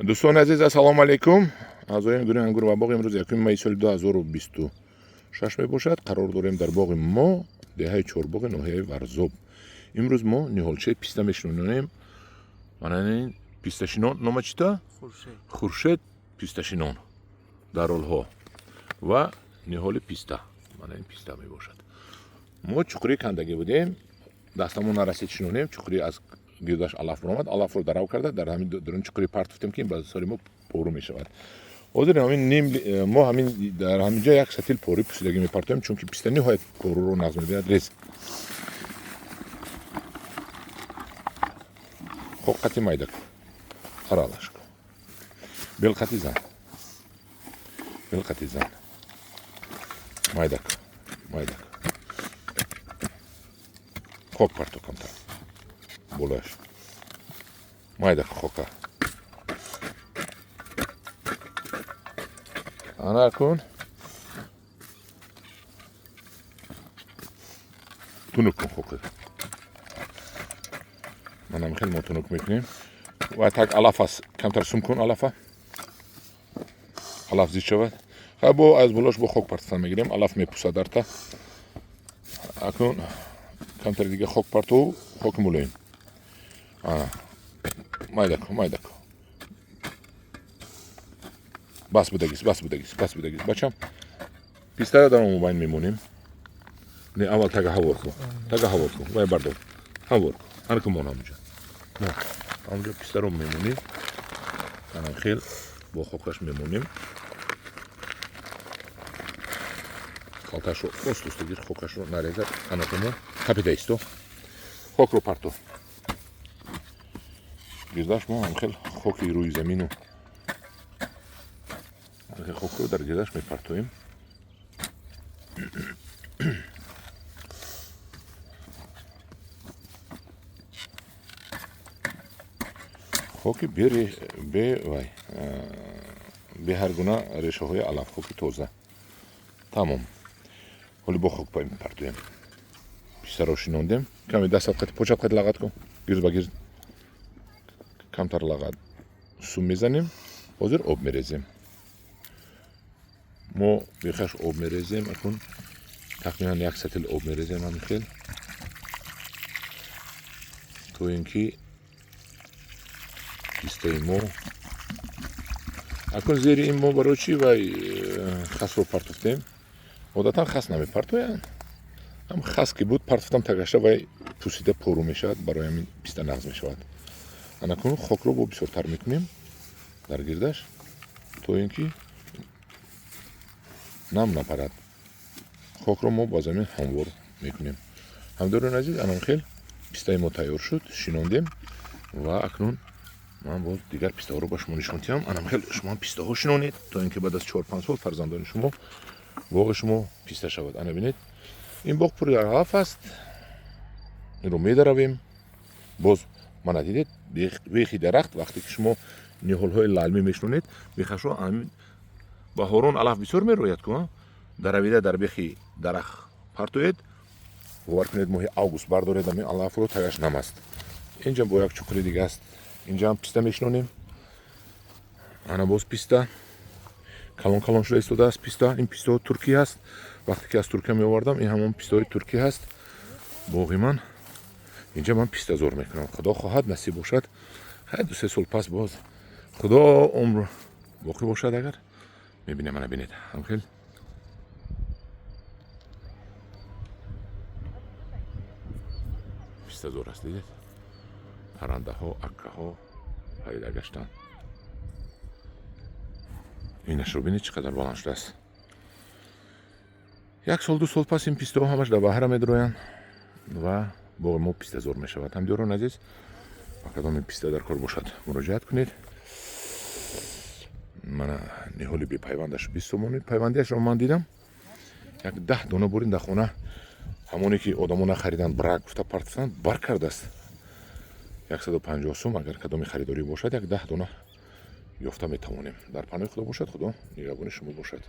دوستان عزیز السلام علیکم. اعضای گروه انگور و باغ امروز 1 می سال 2026 می باشد. قرار داریم در باغ ما دهه چهارباغ ناحیه ورزاب. امروز ما نهالچه پیستا میشنونیم. این پیستاشینان نام چیه؟ خورشید پیستاشینان در ها و نهال پیستا. این پیستا می باشد. ما چقری کندگی بودیم. دستمون نرسید شنونیم. چقری از گیرداش علف برآمد. علف رو درآو کرده. در همین درون چقری پرتفتیم که این بعد سری ما پرو می شود. حاضر همین نیم ما همین در همینجا یک ستیل پوری پوسیدگی می پرتیم چون که پیستا نهایت پرو رو نظم میدهد ریز. خب قطعی مایده کن. آرالش کن. بیل قطعی زن. بیل قطعی زن. مایده کن. مایده کن. خب پرتو کن تا. بولاش. مایده کن خوکا. آنا کن. تونک کن خوکا. من هم خیلی تونک میکنیم. و تک علف است. کمتر سوم کن علفه. علف زیاد شود. خب از بولاش با خوک پرتستان میگیریم. علف میپوسه در تا. اکنون کمتر دیگه خوک پرتو خوک مولیم. مایده کن مایده کن. بس بودگیست بس بودگیست بس بودگیست بچم. پیستا در اون مبین میمونیم. نه اول تگه هوار کن. تگه هوار کن. وای بردار. هوار کن. هر کمون همونجا. نه. همونجا پیستا رو میمونیم. من خیلی با خوکش میمونیم. خالتاش رو دوست گیر خوکش رو نریزد. اناتومو کپیده ایستو. خوک رو پرتو. گیرداش ما هم خیلی خوکی روی زمینو. خوک رو در گیرداش میپرتویم. خوکی به هر گونه ریشه های علف خوکی تازه. تمام. حالی با خوک پای میپرتویم. پیستا رو شیناندیم. کمی دست قطع پوچت قطع لغت کن. گیرد با گیرد. کمتر لغت سوم میزنیم. حاضر آب میریزیم. ما بیخش آب میریزیم. اکن تقریبا یک ستیل آب میریزیم همین خیل. تو اینکه پیستای ما اکن زیر این ما برای چی وای خس رو پرتفتیم. عادتا خس نمی پرتویم. هم خس که بود پرتفتم تگشته وای پوسیده پرو میشود برای همین پیستا نغز میشود. اکنون خوک رو با بسیارتر میکنیم در گیردش تو اینکه نم نپرد. خوک رو ما با زمین هموار میکنیم. همدارون عزیز الان خیلی پیستای ما تیار شد. شیناندیم و اکنون من باز دیگر پیستا رو با شما نشون میدم. الان خیلی شما پیستا ها شینونید تا اینکه بعد از 4-5 سال فرزندان شما باغ شما پیستا شود. انا ببینید این باغ پر علف است. این رو میدرویم. باز من دیدید بیخی درخت وقتی که شما نهال های لالمی میشنونید بیخش رو همین بهارون علف بسیار میروید که درویده در بیخی درخت پرتوید باور کنید ماه اوگوست بردارید همین علف رو تگش نم است. اینجا با یک چقری دیگه است. اینجا هم پیستا میشنونیم. انا باز پیستا کلان کلان شده ایستاده است. پیستا این پیستا ترکی هست. وقتی که از ترکیه می آوردم این همون پیستای ترکی هست. باقی من اینجا من پیستا زور میکنم. خدا خواهد نصیب باشد 2-3 سال پس باز خدا عمر باقی باشد اگر میبینه من ببینید هم خیلی پیستا زور است. دیدید پرنده ها اکه ها پیدا گشتن. اینش رو بینید چقدر بلند شده است. 1-2 سال پس این پیستا ها همش در بهره میدروین و باغ ما پیستا زور میشود. هم دیاران عزیز کدام این پیستا در کار باشد مراجعت کنید. من نهالی بی پیوندش 20 تومانی پیوندیش رو من دیدم. 10 دانه برین در خونه همونی که آدمونا خریدن برگ گفته پرتفتن بر کرده است. 150 سوم اگر کدام خریداری باشد 10 دانه یافته میتوانیم. در پناه خدا باشد. خدا نگهبان شما باشد.